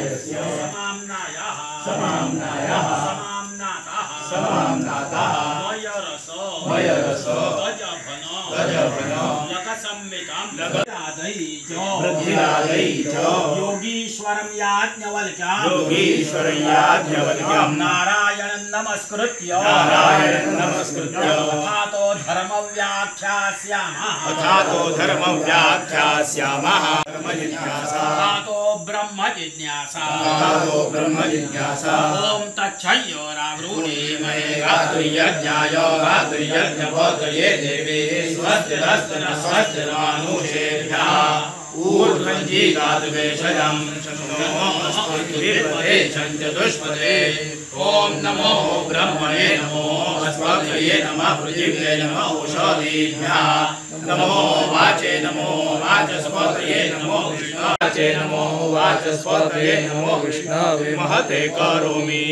समाम्नायः मयरस गजभन लकसंमितं योगीश्वरं याज्ञवल्क्यं नारायणं नमस्कृत्य अथातो धर्मव्याख्यास्यामः अथातो ब्रह्म जिज्ञासा ओम तच्छयोरावृणीमहे गातुयज्ञाय गातुयज्ञपतये देवे स्वस्तिरस्तनस्वस्तिरमानुषेभ्यः ऊर्ध्वञ्जीगातुवेशजं शक्नोमस्पतिर्पदे चन्द्रदुष्पदे ओम नमो ब्रह्मणे नमो अस्पतये नमः पृथिव्यै नमः ओषधीभ्यः नमो वाचे नमो वाचस्पतये नमो विष्णवे नमो वाचस्पतये नमो विष्णवे महते करोमि।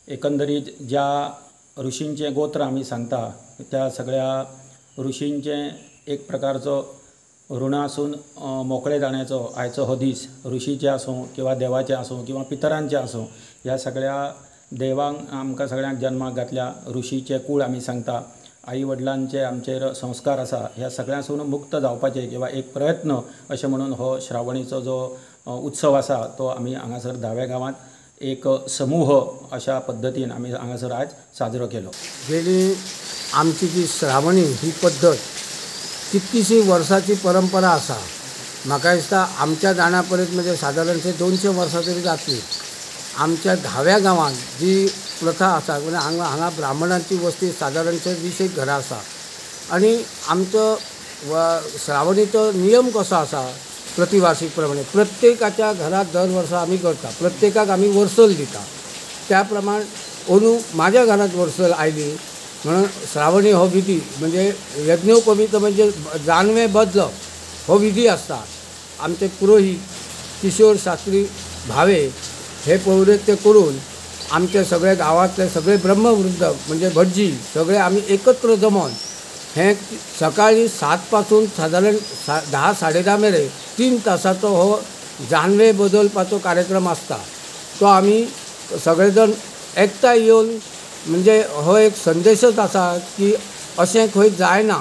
एकंदरीत ज्या ऋषींचे गोत्र आम्ही सांगता त्या सगळ्या ऋषींचे एक प्रकारचं ऋण आसून मोकळे जाण्याचो आयचो हो दीस ऋषीचे आसूं किंवा देवाचे आसूं किंवा पितरांचे आसूं ह्या सगळ्या देवांक आमकां सगळ्यांक जन्माक घातल्या ऋषीचे कूळ आमी सांगता आई वडिलांचे आमचेर संस्कार आसा ह्या सगळ्यांसून मुक्त जावपाचे किंवा एक प्रयत्न अशें म्हणून हो श्रावणीचो जो उत्सव आसा तो आमी हांगासर धाव्या गांवांत एक समूह अशा पद्धतीन आम्ही हांगासर आज साजरो केलो। गेली आमची जी श्रावणी ही पद्धत कितकीशी वर्साची परंपरा आसा म्हाका दिसता आमच्या जाण्यापर्यंत म्हणजे सादारणशे 200 वर्सां तरी जातली। आमच्या धाव्या गांवांत जी प्रथा आसा म्हणजे हांगा ब्राह्मणांची वस्ती सादारणशे 20 घरां आसा आनी आमचो श्रावणीचो नियम कसो आसा प्रतिवार्षिक प्रमाणे प्रत्येकाच्या घरात दर वर्सा आम्ही करता प्रत्येकाक आम्ही वर्सल दिता त्या प्रमाण अंदू माझ्या घरात वर्सल आयली म्हणून श्रावणी हो विधी म्हणजे यज्ञोपवीत म्हणजे जानवें बदलप हो विधी आसता। आमचे पुरोहित किशोर शास्त्री भावे हे पौरोहित्य करून आमचे सगळे गावातले सगळे ब्रह्मवृद्ध म्हणजे भटजी सगळे आम्ही एकत्र जमून हे सकाळी 7 पासून साधारण 10 साडे 10 मेरेन 3 तासाचो हो जानवे बदलपाचो कार्यक्रम आसता तो आमी सगळे जण एकठांय येवन म्हणजे हो एक संदेशच आसा की अशें खंय जायना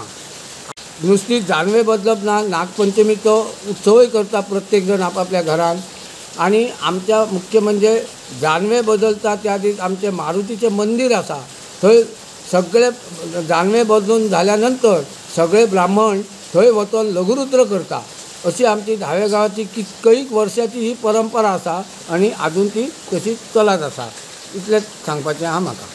नुस्ती जानवे बदलप ना नागपंचमीचो उत्सवय करता प्रत्येक जण आपापल्या घरान आणि आमच्या मुख्य म्हणजे जानवे बदलता त्या दीस आमचे मारुतीचे मंदिर आसा थंय सगळे जानवे बदलून झाल्यानंतर सगळे ब्राह्मण थंय वचून लघुरुद्र करता अशी आमची धाव्या गांवाची कितकईक वर्षाची ही परंपरा आसा आणि अजून ती तशीच चलत आसा इतलेंच सांगपाचें आहा म्हाका।